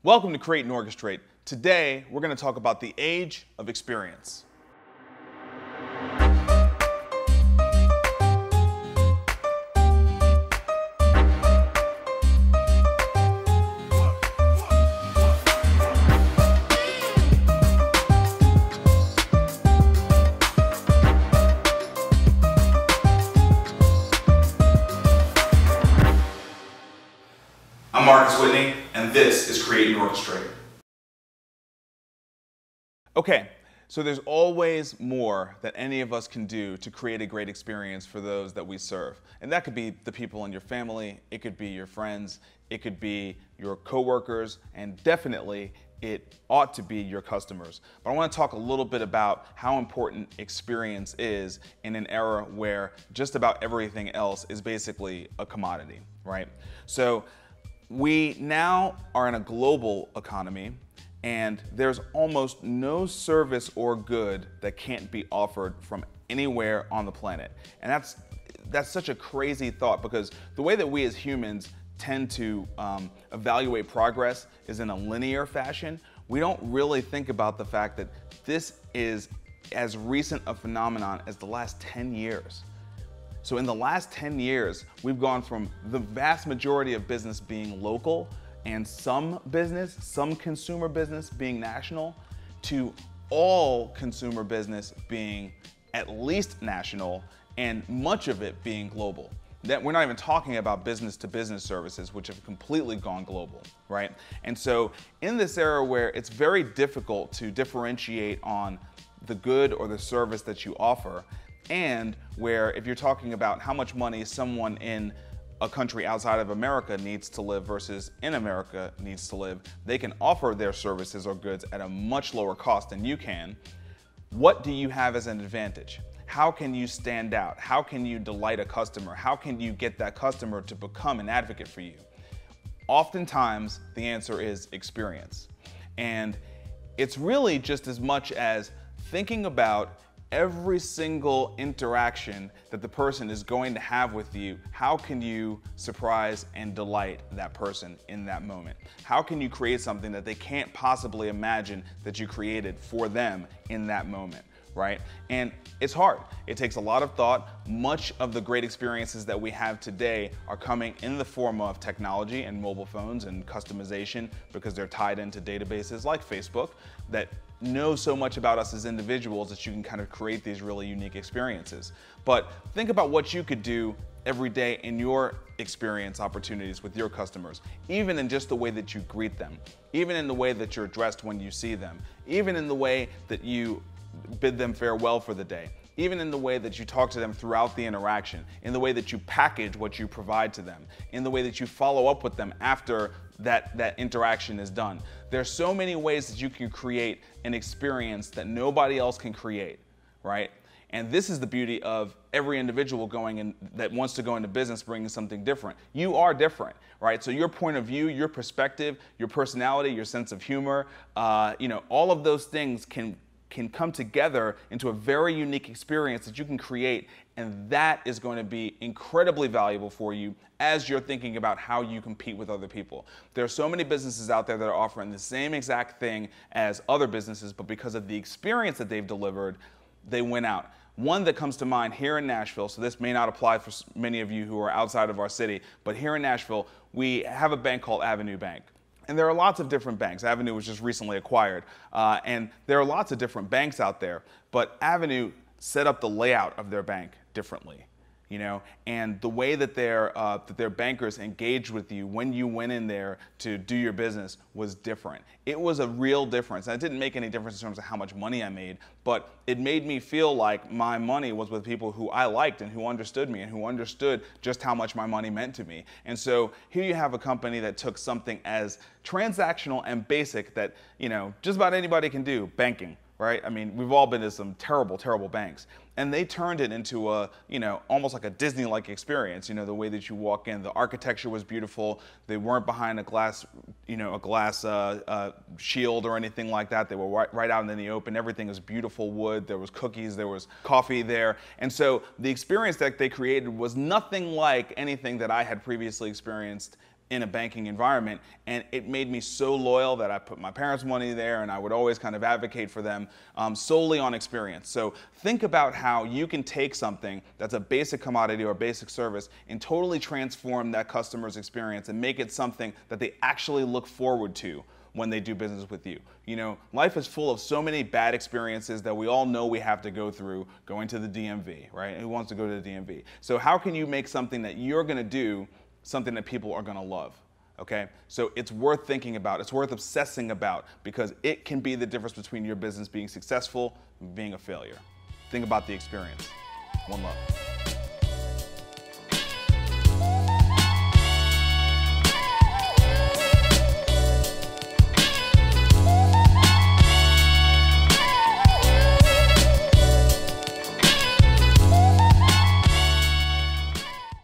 Welcome to Create and Orchestrate. Today, we're going to talk about the age of experience. I'm Marcus Whitney, and this is Create and Orchestrate. Okay, so there's always more that any of us can do to create a great experience for those that we serve. And that could be the people in your family, it could be your friends, it could be your coworkers, and definitely it ought to be your customers. But I want to talk a little bit about how important experience is in an era where just about everything else is basically a commodity, right? So we now are in a global economy, and there's almost no service or good that can't be offered from anywhere on the planet. And that's such a crazy thought, because the way that we as humans tend to evaluate progress is in a linear fashion. We don't really think about the fact that this is as recent a phenomenon as the last 10 years. So in the last 10 years, we've gone from the vast majority of business being local and some consumer business being national, to all consumer business being at least national and much of it being global. That we're not even talking about business to business services, which have completely gone global, right? And so in this era where it's very difficult to differentiate on the good or the service that you offer, and where if you're talking about how much money someone in a country outside of America needs to live versus in America needs to live, they can offer their services or goods at a much lower cost than you can. What do you have as an advantage? How can you stand out? How can you delight a customer? How can you get that customer to become an advocate for you? Oftentimes, the answer is experience. And it's really just as much as thinking about every single interaction that the person is going to have with you. How can you surprise and delight that person in that moment? How can you create something that they can't possibly imagine that you created for them in that moment, right? And it's hard. It takes a lot of thought. Much of the great experiences that we have today are coming in the form of technology and mobile phones and customization, because they're tied into databases like Facebook that know so much about us as individuals that you can kind of create these really unique experiences. But think about what you could do every day in your experience opportunities with your customers, even in just the way that you greet them, even in the way that you're dressed when you see them, even in the way that you bid them farewell for the day, even in the way that you talk to them throughout the interaction, in the way that you package what you provide to them, in the way that you follow up with them after that interaction is done. There's so many ways that you can create an experience that nobody else can create, right? And this is the beauty of every individual that wants to go into business bringing something different. You are different, right? So your point of view, your perspective, your personality, your sense of humor, all of those things can come together into a very unique experience that you can create, and that is going to be incredibly valuable for you as you're thinking about how you compete with other people. There are so many businesses out there that are offering the same exact thing as other businesses, but because of the experience that they've delivered, they win out. One that comes to mind here in Nashville, so this may not apply for many of you who are outside of our city, but here in Nashville, we have a bank called Avenue Bank. And there are lots of different banks. Avenue was just recently acquired. And there are lots of different banks out there. But Avenue set up the layout of their bank differently, and the way that their bankers engaged with you when you went in there to do your business was different. It was a real difference. And it didn't make any difference in terms of how much money I made, but it made me feel like my money was with people who I liked and who understood me and who understood just how much my money meant to me. And so here you have a company that took something as transactional and basic that, just about anybody can do, banking. Right? I mean, we've all been to some terrible, terrible banks. And they turned it into a, almost like a Disney-like experience. The way that you walk in, the architecture was beautiful. They weren't behind a glass, shield or anything like that. They were right out in the open. Everything was beautiful wood. There was cookies. There was coffee there. And so the experience that they created was nothing like anything that I had previously experienced in a banking environment, and it made me so loyal that I put my parents' money there, and I would always kind of advocate for them solely on experience. So think about how you can take something that's a basic commodity or a basic service and totally transform that customer's experience and make it something that they actually look forward to when they do business with you. You know, life is full of so many bad experiences that we all know we have to go through going to the DMV, right? Who wants to go to the DMV? So how can you make something that you're gonna do something that people are gonna love, okay? So it's worth thinking about, it's worth obsessing about, because it can be the difference between your business being successful and being a failure. Think about the experience. One love.